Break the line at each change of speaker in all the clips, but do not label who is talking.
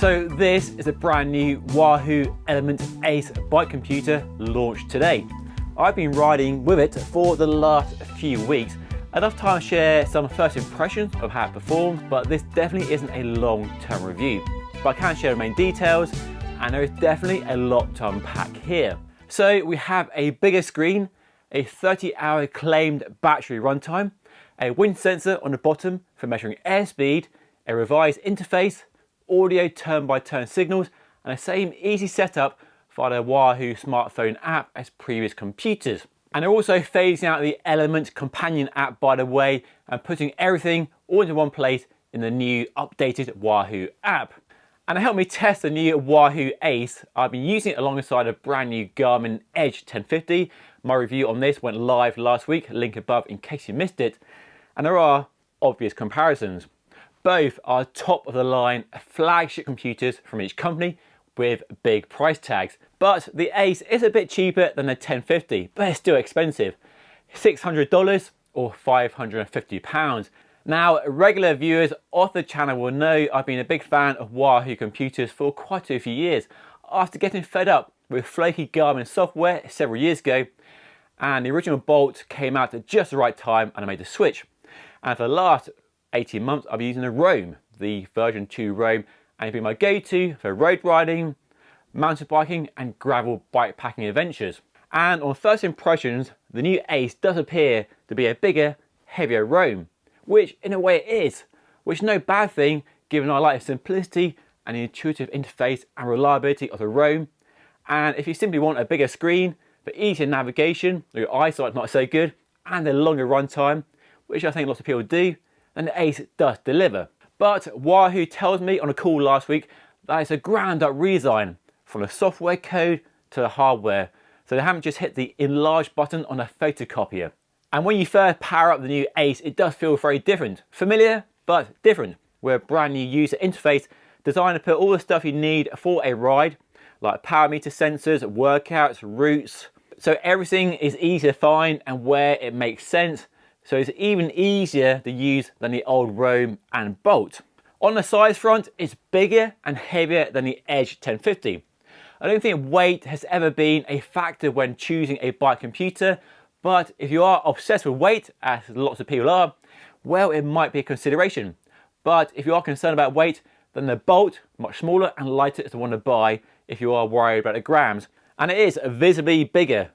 So this is a brand new Wahoo Element Ace bike computer launched today. I've been riding with it for the last few weeks. Enough time to share some first impressions of how it performs, but this definitely isn't a long-term review. But I can share the main details, and there is definitely a lot to unpack here. So we have a bigger screen, a 30-hour claimed battery runtime, a wind sensor on the bottom for measuring airspeed, a revised interface, audio turn-by-turn signals, and the same easy setup via the Wahoo smartphone app as previous computers. And they're also phasing out the Elemnt companion app, by the way, and putting everything all into one place in the new updated Wahoo app. And to help me test the new Wahoo Ace, I've been using it alongside a brand new Garmin Edge 1050. My review on this went live last week, link above in case you missed it. And there are obvious comparisons. Both are top of the line flagship computers from each company with big price tags. But the Ace is a bit cheaper than the 1050, but it's still expensive. $600 or £550. Now, regular viewers of the channel will know I've been a big fan of Wahoo computers for quite a few years, after getting fed up with flaky Garmin software several years ago, and the original Bolt came out at just the right time and I made the switch. And for the last 18 months I've been using the Roam, the version 2 Roam, and it's been my go-to for road riding, mountain biking and gravel bikepacking adventures. And on first impressions, the new Ace does appear to be a bigger, heavier Roam, which in a way it is, which is no bad thing given I like the simplicity and the intuitive interface and reliability of the Roam. And if you simply want a bigger screen for easier navigation, your eyesight's not so good, and a longer runtime, which I think lots of people do, then the Ace does deliver. But Wahoo tells me on a call last week that it's a ground up redesign from the software code to the hardware. So they haven't just hit the enlarge button on a photocopier. And when you first power up the new Ace, it does feel very different. Familiar, but different. With a brand new user interface designed to put all the stuff you need for a ride, like power meter sensors, workouts, routes. So everything is easy to find and where it makes sense. So it's even easier to use than the old Roam and Bolt. On the size front, it's bigger and heavier than the Edge 1050. I don't think weight has ever been a factor when choosing a bike computer, but if you are obsessed with weight, as lots of people are, well, it might be a consideration. But if you are concerned about weight, then the Bolt, much smaller and lighter, is the one to buy if you are worried about the grams. And it is visibly bigger,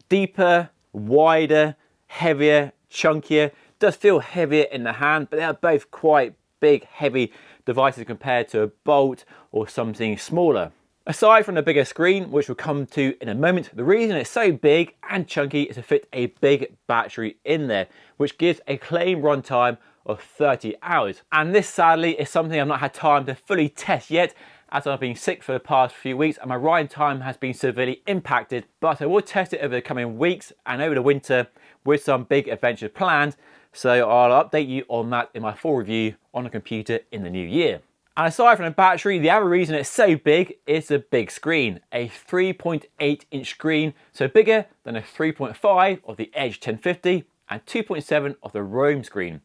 deeper, wider, heavier, chunkier. Does feel heavier in the hand, but they are both quite big, heavy devices compared to a Bolt or something smaller. Aside from the bigger screen, which we'll come to in a moment, the reason it's so big and chunky is to fit a big battery in there, which gives a claimed runtime of 30 hours. And this sadly is something I've not had time to fully test yet, as I've been sick for the past few weeks and my riding time has been severely impacted, but I will test it over the coming weeks and over the winter with some big adventures planned, so I'll update you on that in my full review on the computer in the new year. And aside from the battery, the other reason it's so big is the big screen, a 3.8 inch screen, so bigger than the 3.5 of the Edge 1050 and 2.7 of the Roam screen.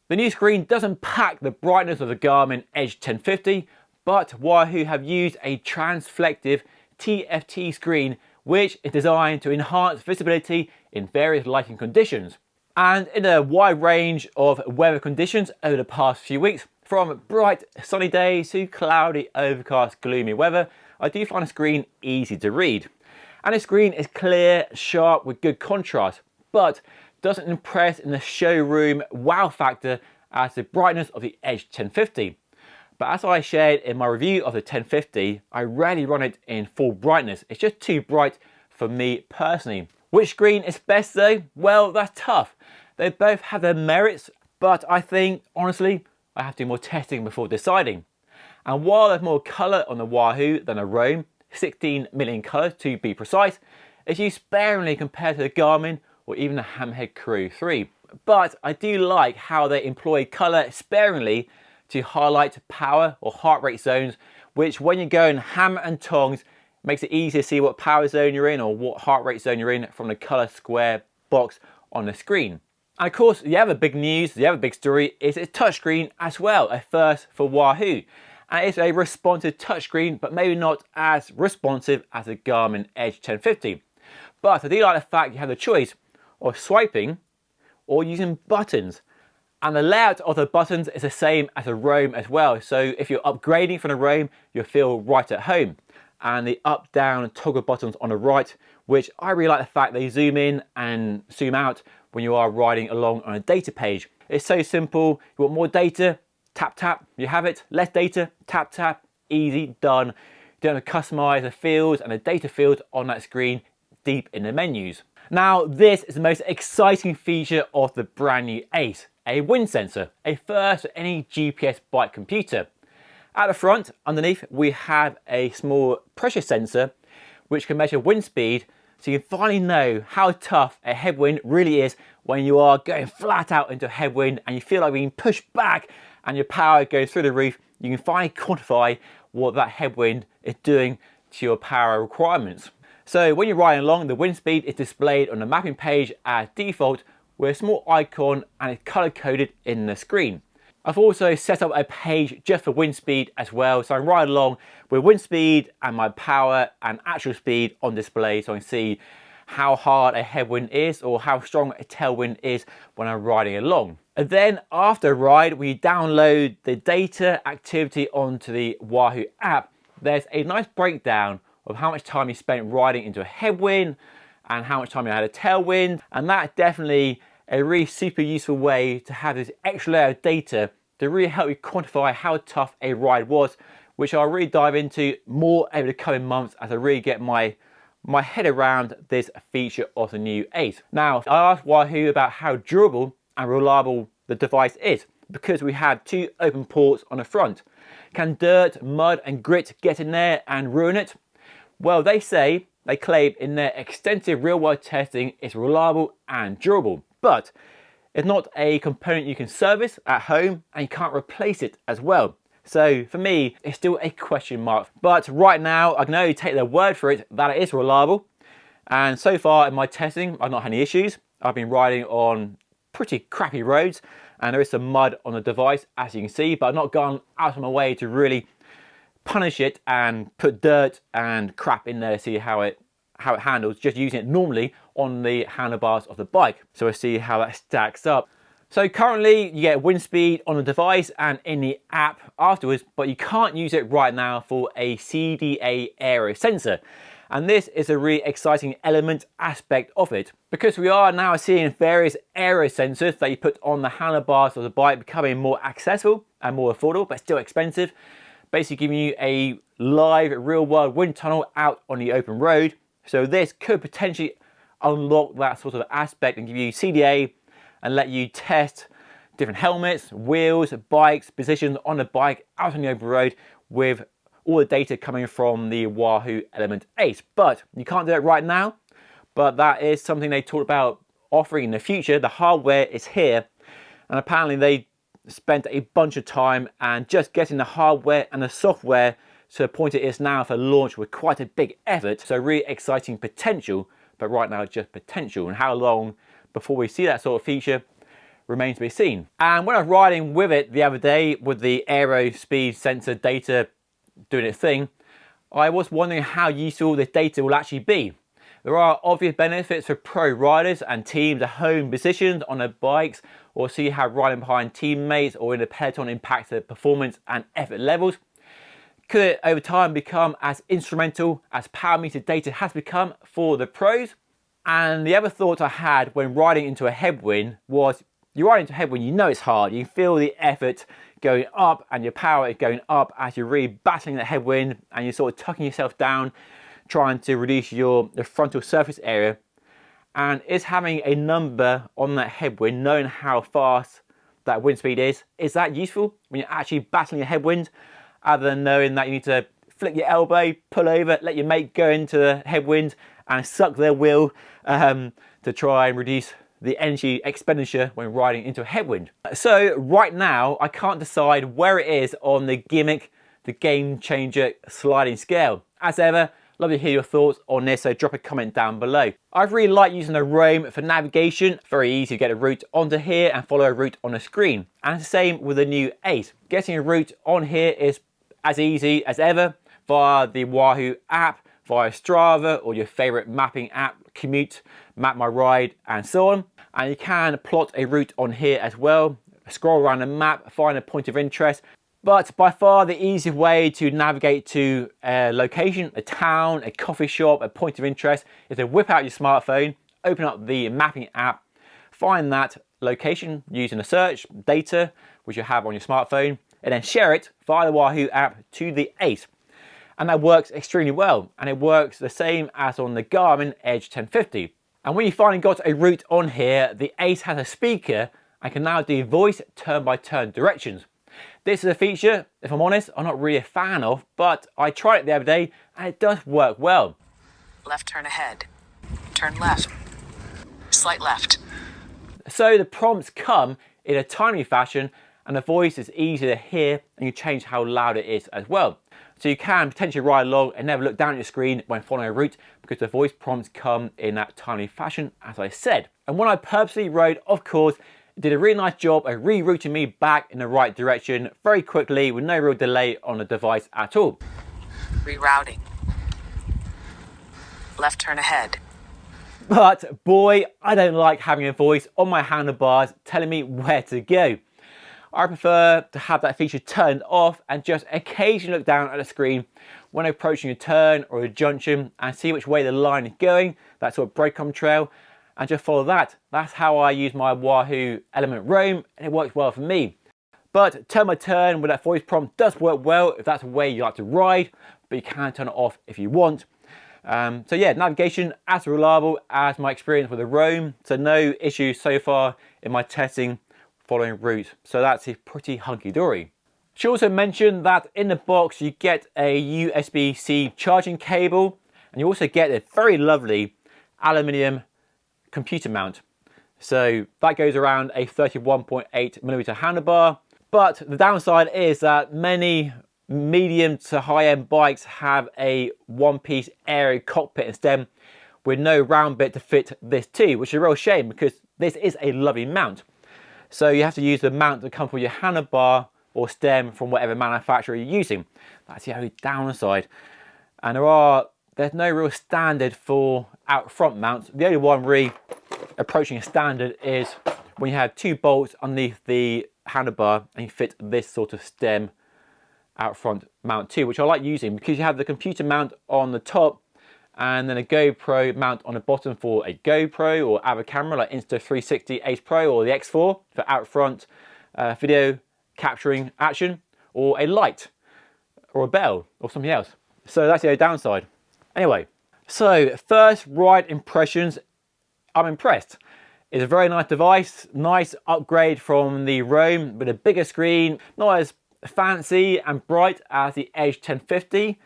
The new screen doesn't pack the brightness of the Garmin Edge 1050, but Wahoo have used a transflective TFT screen which is designed to enhance visibility in various lighting conditions. And in a wide range of weather conditions over the past few weeks, from bright sunny days to cloudy, overcast, gloomy weather, I do find the screen easy to read. And the screen is clear, sharp with good contrast, but doesn't impress in the showroom wow factor as the brightness of the Edge 1050. But as I shared in my review of the 1050, I rarely run it in full brightness. It's just too bright for me personally. Which screen is best though? Well, that's tough. They both have their merits, but I think, honestly, I have to do more testing before deciding. And while there's more colour on the Wahoo than a Roam, 16 million colours to be precise, it's used sparingly compared to the Garmin or even the Hammerhead Crew 3. But I do like how they employ colour sparingly to highlight power or heart rate zones, which when you're going hammer and tongs, makes it easier to see what power zone you're in or what heart rate zone you're in from the colour square box on the screen. And of course, the other big news, the other big story is it's touchscreen as well, a first for Wahoo. and it's a responsive touchscreen, but maybe not as responsive as the Garmin Edge 1050. But I do like the fact you have the choice of swiping or using buttons. And the layout of the buttons is the same as a Roam as well. So if you're upgrading from a Roam, you'll feel right at home. And the up, down, and toggle buttons on the right, which I really like the fact they zoom in and zoom out when you are riding along on a data page. It's so simple. You want more data, tap, tap, you have it. Less data, tap, tap, easy, done. You don't have to customize the fields and the data fields on that screen deep in the menus. Now, this is the most exciting feature of the brand new Ace, a wind sensor, a first for any GPS bike computer. At the front, underneath, we have a small pressure sensor which can measure wind speed, so you can finally know how tough a headwind really is when you are going flat out into a headwind and you feel like being pushed back and your power goes through the roof. You can finally quantify what that headwind is doing to your power requirements. So when you're riding along, the wind speed is displayed on the mapping page as default with a small icon, and it's color coded in the screen. I've also set up a page just for wind speed as well, so I ride along with wind speed and my power and actual speed on display, so I can see how hard a headwind is or how strong a tailwind is when I'm riding along. And then after a ride, when you download the data activity onto the Wahoo app, there's a nice breakdown of how much time you spent riding into a headwind and how much time you had a tailwind, and that's definitely a really super useful way to have this extra layer of data to really help you quantify how tough a ride was, which I'll really dive into more over the coming months as I really get my head around this feature of the new Ace. Now, I asked Wahoo about how durable and reliable the device is, because we have two open ports on the front. Can dirt, mud and grit get in there and ruin it? Well, they claim in their extensive real-world testing it's reliable and durable, but it's not a component you can service at home and you can't replace it as well. So for me, it's still a question mark. But right now, I can only take their word for it that it is reliable. And so far in my testing, I've not had any issues. I've been riding on pretty crappy roads and there is some mud on the device, as you can see, but I've not gone out of my way to really punish it and put dirt and crap in there to see how it handles, just using it normally on the handlebars of the bike. So we'll see how that stacks up. So currently you get wind speed on the device and in the app afterwards, but you can't use it right now for a CDA aero sensor. And this is a really exciting Elemnt aspect of it, because we are now seeing various aero sensors that you put on the handlebars of the bike becoming more accessible and more affordable, but still expensive. Basically giving you a live real-world wind tunnel out on the open road. So this could potentially unlock that sort of aspect and give you CDA and let you test different helmets, wheels, bikes, positions on the bike out on the open road with all the data coming from the Wahoo Element Ace. But you can't do it right now, but that is something they talked about offering in the future. The hardware is here, and apparently they spent a bunch of time and just getting the hardware and the software to the point it is now for launch with quite a big effort. So really exciting potential, but right now just potential. And how long before we see that sort of feature remains to be seen. And when I was riding with it the other day with the aero speed sensor data doing its thing, I was wondering how useful this data will actually be. There are obvious benefits for pro riders and teams at home positions on their bikes, or see how riding behind teammates or in a peloton impacts their performance and effort levels. Could it over time become as instrumental as power meter data has become for the pros? And the other thought I had when riding into a headwind was, you ride into a headwind, you know it's hard, you feel the effort going up and your power is going up as you're really battling the headwind and you're sort of tucking yourself down, trying to reduce the frontal surface area. And is having a number on that headwind, knowing how fast that wind speed is that useful when you're actually battling a headwind, other than knowing that you need to flick your elbow, pull over, let your mate go into the headwind and suck their wheel to try and reduce the energy expenditure when riding into a headwind. So right now, I can't decide where it is on the gimmick, the game changer sliding scale. As ever, love to hear your thoughts on this, so drop a comment down below. I really like using the Roam for navigation. Very easy to get a route onto here and follow a route on the screen. And it's the same with the new Ace. Getting a route on here is as easy as ever via the Wahoo app, via Strava or your favorite mapping app, Commute, Map My Ride, and so on. And you can plot a route on here as well, scroll around the map, find a point of interest. But by far the easiest way to navigate to a location, a town, a coffee shop, a point of interest is to whip out your smartphone, open up the mapping app, find that location using a search, data, which you have on your smartphone, and then share it via the Wahoo app to the Ace. And that works extremely well. And it works the same as on the Garmin Edge 1050. And when you finally got a route on here, the Ace has a speaker and can now do voice turn-by-turn directions. This is a feature, if I'm honest, I'm not really a fan of, but I tried it the other day and it does work well.
Left turn ahead. Turn left. Slight left.
So the prompts come in a timely fashion and the voice is easy to hear and you change how loud it is as well. So you can potentially ride along and never look down at your screen when following a route because the voice prompts come in that timely fashion, as I said. And when I purposely rode, of course, it did a really nice job of rerouting me back in the right direction very quickly with no real delay on the device at all.
Rerouting. Left turn ahead.
But boy, I don't like having a voice on my handlebars telling me where to go. I prefer to have that feature turned off and just occasionally look down at the screen when approaching a turn or a junction and see which way the line is going, that sort of breadcrumb trail, and just follow that. That's how I use my Wahoo Element Roam, and it works well for me. But turn by turn with that voice prompt does work well if that's the way you like to ride, but you can turn it off if you want. So yeah, navigation as reliable as my experience with the Roam, so no issues so far in my testing following route, so that's pretty hunky-dory. She also mentioned that in the box you get a USB-C charging cable and you also get a very lovely aluminium computer mount. So that goes around a 31.8mm handlebar, but the downside is that many medium to high-end bikes have a one-piece aero cockpit and stem with no round bit to fit this too, which is a real shame because this is a lovely mount. So you have to use the mount that comes with your handlebar or stem from whatever manufacturer you're using. That's the only downside. And there's no real standard for out front mounts. The only one really approaching a standard is when you have two bolts underneath the handlebar and you fit this sort of stem out front mount too, which I like using because you have the computer mount on the top and then a GoPro mount on the bottom for a GoPro or other camera like Insta360 Ace Pro or the X4 for out front video capturing action, or a light or a bell or something else. So that's the downside. Anyway, so first ride impressions, I'm impressed. It's a very nice device, nice upgrade from the Roam with a bigger screen, not as fancy and bright as the Edge 1050,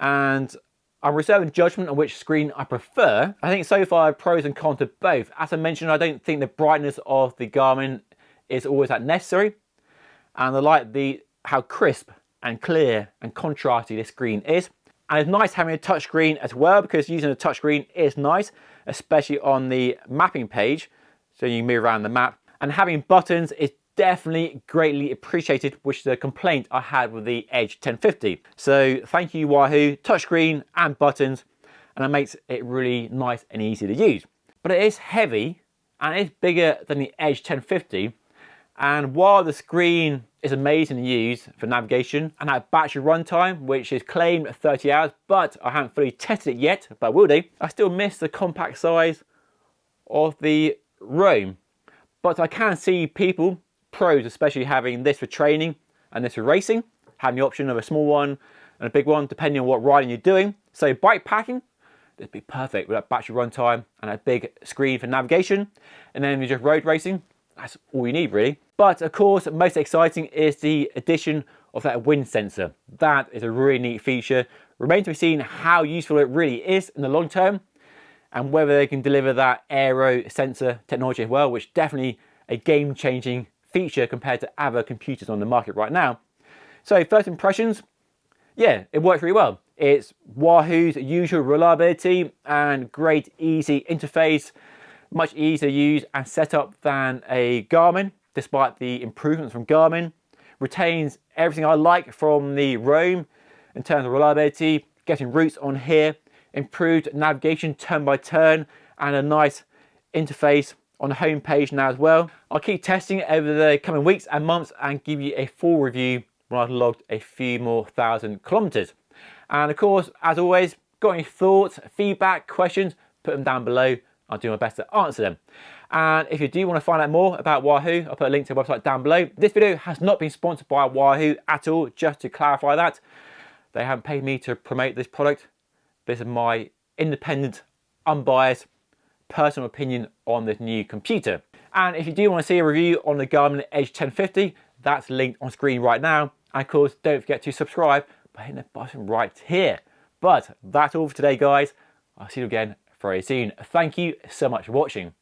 and I'm reserving judgment on which screen I prefer. I think so far I have pros and cons to both. As I mentioned, I don't think the brightness of the Garmin is always that necessary, and I like how crisp and clear and contrasty this screen is. And it's nice having a touchscreen as well because using a touchscreen is nice, especially on the mapping page, so you can move around the map. And having buttons is definitely greatly appreciated, which is a complaint I had with the Edge 1050. So thank you Wahoo, touchscreen and buttons, and it makes it really nice and easy to use. But it is heavy and it's bigger than the Edge 1050. And while the screen is amazing to use for navigation and that battery runtime, which is claimed 30 hours, but I haven't fully tested it yet, but I will do, I still miss the compact size of the Roam. But I can see people, pros especially, having this for training and this for racing, having the option of a small one and a big one depending on what riding you're doing. So bike packing, this would be perfect with that battery runtime and a big screen for navigation. And then you're just road racing, that's all you need really. But of course, most exciting is the addition of that wind sensor. That is a really neat feature. Remains to be seen how useful it really is in the long term and whether they can deliver that aero sensor technology as well, which is definitely a game-changing feature compared to other computers on the market right now. So first impressions, yeah, it works really well. It's Wahoo's usual reliability and great easy interface, much easier to use and set up than a Garmin, despite the improvements from Garmin. retains everything I like from the Roam in terms of reliability, getting routes on here, improved navigation turn by turn, and a nice interface on the home page now as well. I'll keep testing it over the coming weeks and months and give you a full review when I've logged a few more thousand kilometers. And of course, as always, got any thoughts, feedback, questions, put them down below. I'll do my best to answer them. And if you do want to find out more about Wahoo, I'll put a link to the website down below. This video has not been sponsored by Wahoo at all, just to clarify that. They haven't paid me to promote this product. This is my independent, unbiased, personal opinion on this new computer. And if you do want to see a review on the Garmin Edge 1050, that's linked on screen right now. And of course, don't forget to subscribe by hitting the button right here. But that's all for today, guys. I'll see you again very soon. Thank you so much for watching.